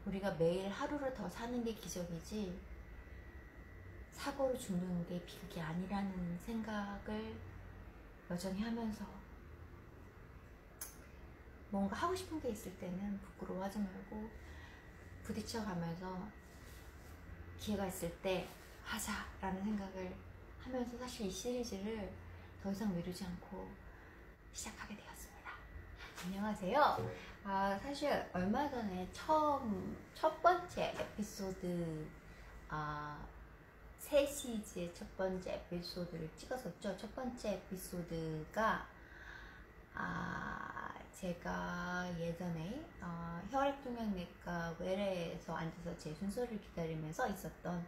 우리가 매일 하루를 더 사는 게 기적이지 사고로 죽는 게 비극이 아니라는 생각을 여전히 하면서 뭔가 하고 싶은 게 있을 때는 부끄러워하지 말고 부딪혀가면서 기회가 있을 때 하자라는 생각을 하면서 사실 이 시리즈를 더 이상 미루지 않고 시작하게 되었습니다. 안녕하세요. 사실 얼마 전에 첫 번째 에피소드 새 시리즈의 첫 번째 에피소드를 찍었었죠. 첫 번째 에피소드가 제가 예전에 혈액종양내과 외래에서 앉아서 제 순서를 기다리면서 있었던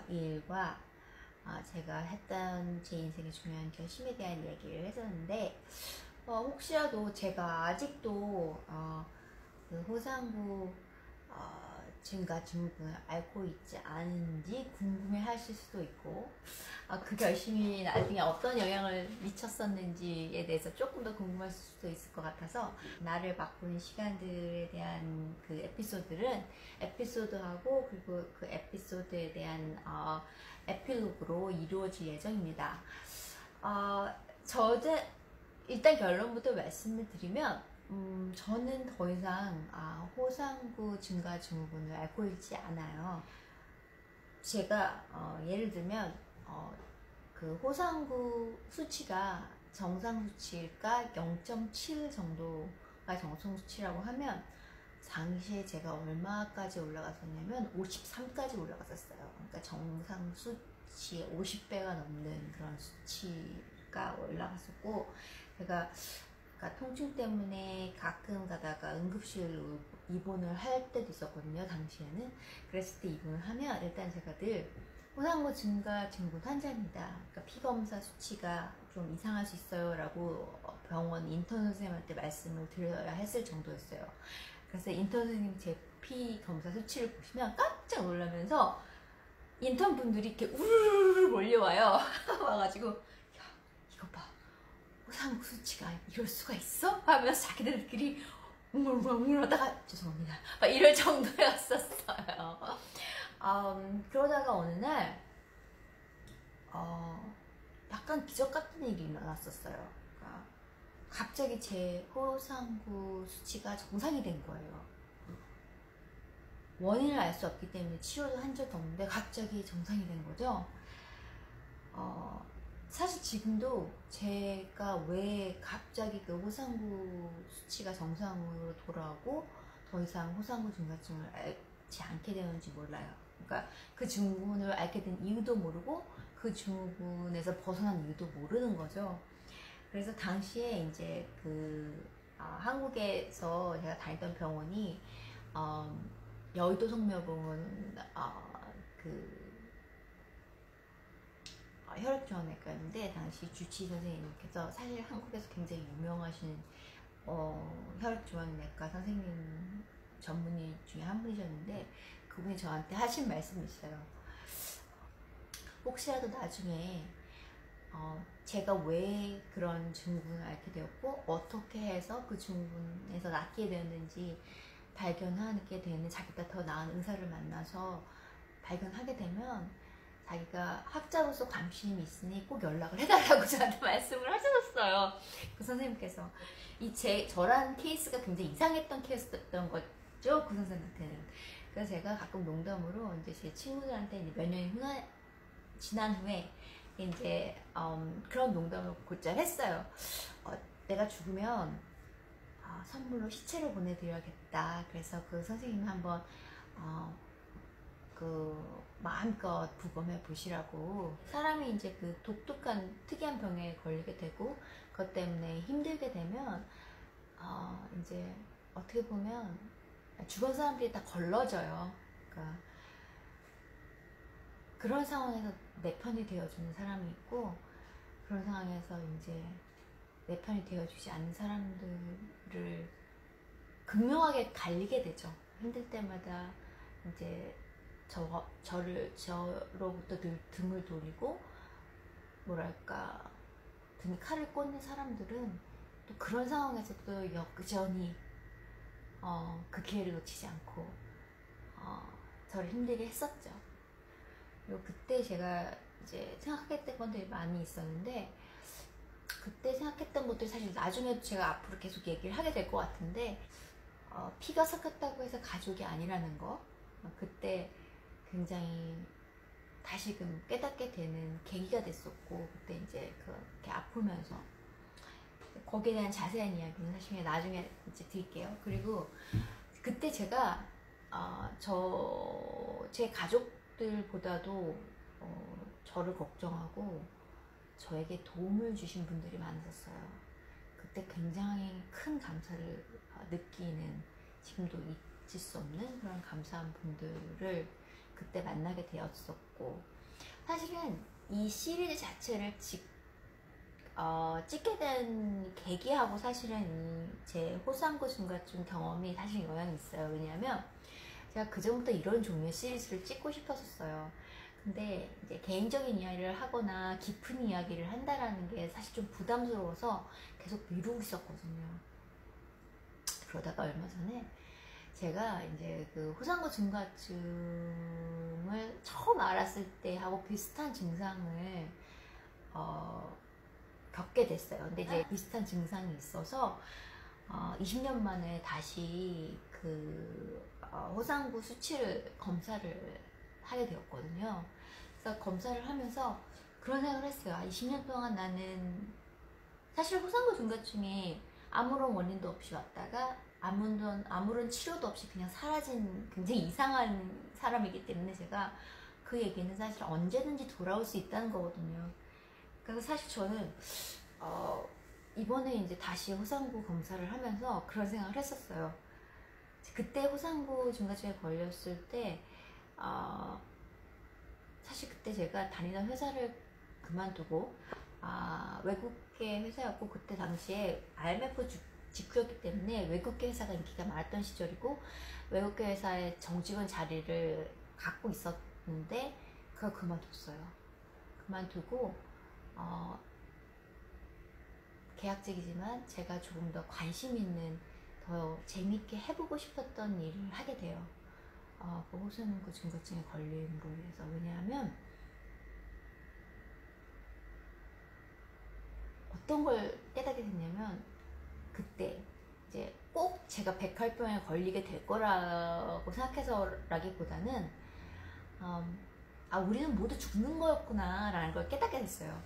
일과 제가 했던 제 인생의 중요한 결심에 대한 얘기를 했었는데 혹시라도 제가 아직도 그 호상부 증가증후군을 앓고 있지 않은지 궁금해 하실 수도 있고 그 결심이 나중에 어떤 영향을 미쳤었는지에 대해서 조금 더 궁금하실 수도 있을 것 같아서 나를 바꾸는 시간들에 대한 그 에피소드하고 그리고 그 에피소드에 대한 에필로그로 이루어질 예정입니다. 일단 결론부터 말씀을 드리면 저는 더 이상 호상부 증가증후군을 앓고 있지 않아요. 제가 예를 들면 그 호상부 수치가 정상 수치가 0.7 정도가 정상 수치라고 하면 당시에 제가 얼마까지 올라갔었냐면 53까지 올라갔었어요. 그러니까 정상 수치의 50배가 넘는 그런 수치가 올라갔었고 제가 통증 때문에 가끔 가다가 응급실로 입원을 할 때도 있었거든요. 당시에는. 그랬을 때 입원을 하면 일단 제가 늘 호상부 증가증후군 환자입니다. 그러니까 피검사 수치가 좀 이상할 수 있어요 라고 병원 인턴 선생님한테 말씀을 드려야 했을 정도였어요. 그래서 인턴 선생님 제 피검사 수치를 보시면 깜짝 놀라면서 인턴 분들이 이렇게 우르르 몰려와요. 와가지고 야 이거 봐 호상부 수치가 이럴 수가 있어? 하면서 자기들끼리 웅얼웅얼 하다가 죄송합니다 막 이럴 정도였었어요. 그러다가 어느 날 약간 기적 같은 일이 일어났었어요. 그러니까 갑자기 제 호상부 수치가 정상이 된 거예요. 원인을 알 수 없기 때문에 치료도 한 적도 없는데 갑자기 정상이 된 거죠. 사실 지금도 제가 왜 갑자기 그 호상부 수치가 정상으로 돌아오고 더 이상 호상부 증가증을 앓지 않게 되는지 몰라요. 그러니까 그 증후군을 앓게 된 이유도 모르고 그 증후군에서 벗어난 이유도 모르는 거죠. 그래서 당시에 이제 한국에서 제가 다니던 병원이 여의도 성묘병원 혈액종양내과였는데 당시 주치 선생님께서 사실 한국에서 굉장히 유명하신 혈액종양내과 선생님 전문의 중에 한 분이셨는데 그분이 저한테 하신 말씀이 있어요. 혹시라도 나중에 제가 왜 그런 증후군을 앓게 되었고 어떻게 해서 그 증후군에서 낫게 되었는지 발견하게 되는 자기가 더 나은 의사를 만나서 발견하게 되면 자기가 학자로서 관심이 있으니 꼭 연락을 해달라고 저한테 말씀을 하셨어요. 그 선생님께서 저라는 케이스가 굉장히 이상했던 케이스였던 거죠. 그 선생님한테는. 그래서 제가 가끔 농담으로 이제 제 친구들한테 이제 몇 년이 지난 후에 이제 그런 농담을 곧잘 했어요. 내가 죽으면 선물로 시체를 보내드려야겠다. 그래서 그 선생님 한번 마음껏 부검해 보시라고. 사람이 이제 그 독특한 특이한 병에 걸리게 되고 그것 때문에 힘들게 되면 이제 어떻게 보면 주변 사람들이 다 걸러져요. 그러니까 그런 상황에서 내 편이 되어주는 사람이 있고 그런 상황에서 이제 내 편이 되어주지 않는 사람들을 극명하게 갈리게 되죠. 힘들 때마다 이제 저로부터 늘 등을 돌리고 뭐랄까 등에 칼을 꽂는 사람들은 그런 상황에서도 여전히 그 기회를 놓치지 않고 저를 힘들게 했었죠. 그리고 그때 제가 이제 생각했던 것들이 많이 있었는데, 그때 생각했던 것들이 사실 나중에 제가 앞으로 계속 얘기를 하게 될 것 같은데, 피가 섞였다고 해서 가족이 아니라는 거, 그때 굉장히 다시금 깨닫게 되는 계기가 됐었고, 그때 이제 그렇게 아프면서 거기에 대한 자세한 이야기는 사실 나중에 이제 드릴게요. 그리고 그때 제가 제 가족들보다도 저를 걱정하고 저에게 도움을 주신 분들이 많으셨어요. 그때 굉장히 큰 감사를 느끼는, 지금도 잊을 수 없는 그런 감사한 분들을 그때 만나게 되었었고, 사실은 이 시리즈 자체를 찍게 된 계기하고 사실은 제 호소한고 증가증 경험이 사실 영향이 있어요. 왜냐하면 제가 그전부터 이런 종류의 시리즈를 찍고 싶었었어요. 근데 이제 개인적인 이야기를 하거나 깊은 이야기를 한다라는 게 사실 좀 부담스러워서 계속 미루고 있었거든요. 그러다가 얼마 전에 제가 이제 그 호상고 증가증을 처음 알았을 때 하고 비슷한 증상을 겪게 됐어요. 근데 이제 비슷한 증상이 있어서 20년 만에 다시 그 호상구 수치를 검사를 하게 되었거든요. 그래서 검사를 하면서 그런 생각을 했어요. 20년 동안 나는 사실 호상구 증가증이 아무런 원인도 없이 왔다가 아무런 치료도 없이 그냥 사라진 굉장히 이상한 사람이기 때문에 제가 그 얘기는 사실 언제든지 돌아올 수 있다는 거거든요. 그래서 사실 저는 이번에 이제 다시 호상구 검사를 하면서 그런 생각을 했었어요. 그때 호상구 증가증에 걸렸을 때 사실 그때 제가 다니던 회사를 그만두고 외국계 회사였고, 그때 당시에 IMF 직후였기 때문에 외국계 회사가 인기가 많았던 시절이고, 외국계 회사의 정직원 자리를 갖고 있었는데 그걸 그만뒀어요. 그만두고 계약직이지만 제가 조금 더 관심 있는, 더 재밌게 해보고 싶었던 일을 하게 돼요. 그 호소한고 증가증에 걸림으로 인해서. 왜냐하면 어떤 걸 깨닫게 됐냐면, 그때 이제 꼭 제가 백혈병에 걸리게 될 거라고 생각해서라기보다는 우리는 모두 죽는 거였구나 라는 걸 깨닫게 됐어요.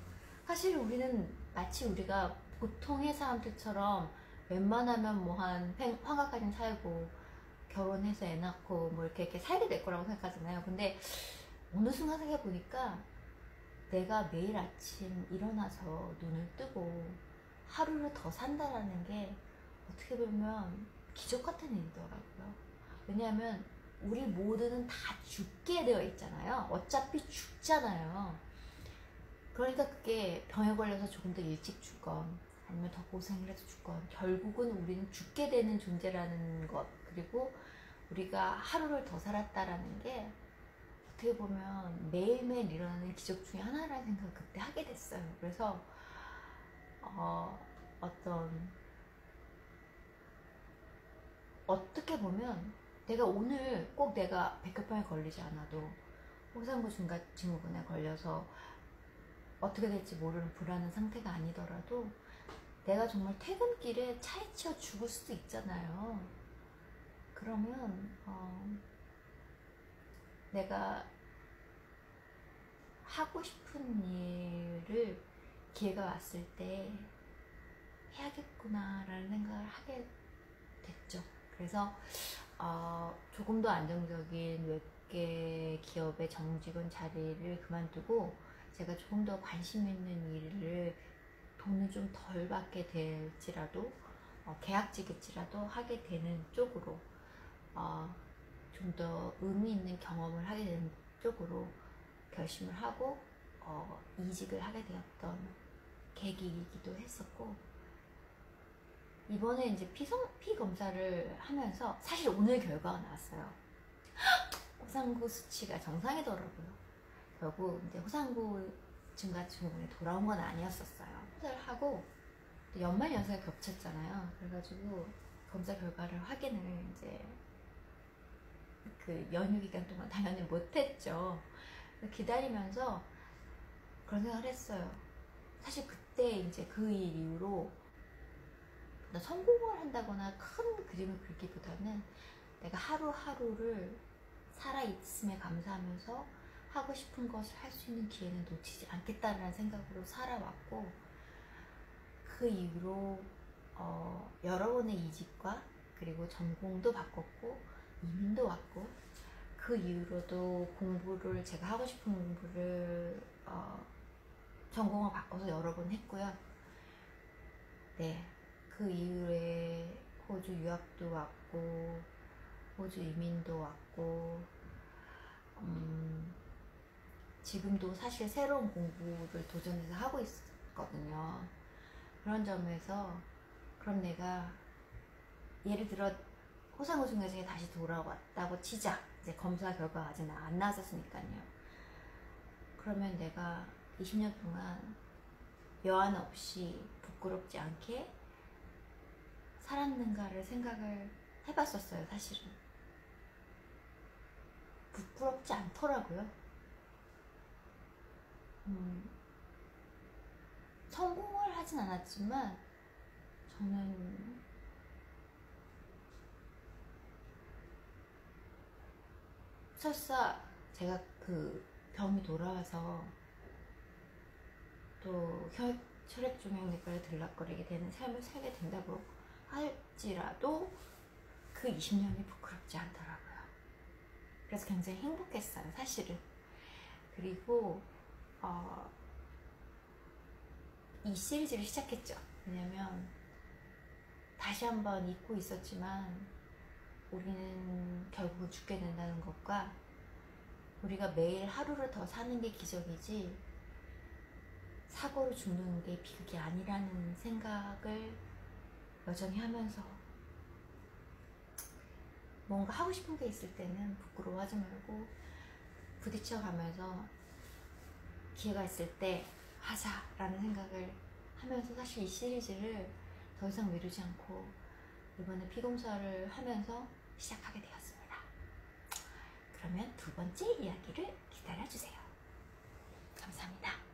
사실 우리는 마치 우리가 보통의 사람들처럼 웬만하면 뭐 한 환갑까지 살고 결혼해서 애 낳고 뭐 이렇게 살게 될 거라고 생각하잖아요. 근데 어느 순간 생각해보니까 내가 매일 아침 일어나서 눈을 뜨고 하루를 더 산다라는 게 어떻게 보면 기적 같은 일이더라고요. 왜냐하면 우리 모두는 다 죽게 되어 있잖아요. 어차피 죽잖아요. 그러니까 그게 병에 걸려서 조금 더 일찍 죽건 아니면 더 고생을 해서 죽건 결국은 우리는 죽게 되는 존재라는 것, 그리고 우리가 하루를 더 살았다라는 게 어떻게 보면 매일매일 일어나는 기적 중에 하나라는 생각을 그때 하게 됐어요. 그래서 어떻게 보면 내가 오늘 꼭 내가 백혈병에 걸리지 않아도 호상구 증후군에 걸려서 어떻게 될지 모르는 불안한 상태가 아니더라도 내가 정말 퇴근길에 차에 치여 죽을 수도 있잖아요. 그러면 내가 하고 싶은 일을 기회가 왔을 때 해야겠구나 라는 생각을 하게 됐죠. 그래서 조금 더 안정적인 외계 기업의 정직원 자리를 그만두고 제가 조금 더 관심 있는 일을 돈을 좀 덜 받게 될지라도 계약직일지라도 하게 되는 쪽으로 좀 더 의미 있는 경험을 하게 되는 쪽으로 결심을 하고 이직을 하게 되었던 계기이기도 했었고, 이번에 이제 피 검사를 하면서 사실 오늘 결과가 나왔어요. 호상구 수치가 정상이더라고요. 결국 이제 호상구 증가증후군이 돌아온 건 아니었었어요. 검사를 하고 연말 연세가 겹쳤잖아요. 그래가지고 검사 결과를 확인을 이제 그 연휴 기간 동안 당연히 못했죠. 기다리면서 그런 생각을 했어요. 사실 그때 이제 그 일 이후로 성공을 한다거나 큰 그림을 그리기보다는 내가 하루하루를 살아있음에 감사하면서 하고 싶은 것을 할 수 있는 기회는 놓치지 않겠다는 생각으로 살아왔고, 그 이후로 여러 번의 이직과 그리고 전공도 바꿨고 이민도 왔고, 그 이후로도 공부를 제가 하고 싶은 공부를 전공을 바꿔서 여러 번 했고요. 네, 그 이후에 호주 유학도 왔고 호주 이민도 왔고, 지금도 사실 새로운 공부를 도전해서 하고 있거든요. 그런 점에서 그럼 내가 예를 들어 호상우승회장에 다시 돌아왔다고 치자. 이제 검사 결과가 아직 안 나왔었으니까요. 그러면 내가 20년 동안 여한 없이 부끄럽지 않게 살았는가를 생각을 해봤었어요. 사실은 부끄럽지 않더라고요. 성공을 하진 않았지만 저는 설사 제가 그 병이 돌아와서 또 혈액종양내과를 들락거리게 되는 삶을 살게 된다고 할지라도 그 20년이 부끄럽지 않더라고요. 그래서 굉장히 행복했어요, 사실은. 그리고 이 시리즈를 시작했죠. 왜냐면 다시 한번 잊고 있었지만 우리는 결국 죽게 된다는 것과 우리가 매일 하루를 더 사는 게 기적이지 사고로 죽는 게 비극이 아니라는 생각을 여전히 하면서, 뭔가 하고 싶은 게 있을 때는 부끄러워하지 말고 부딪혀가면서 기회가 있을 때 하자라는 생각을 하면서 사실 이 시리즈를 더 이상 미루지 않고 이번에 피검사를 하면서 시작하게 되었습니다. 그러면 두 번째 이야기를 기다려주세요. 감사합니다.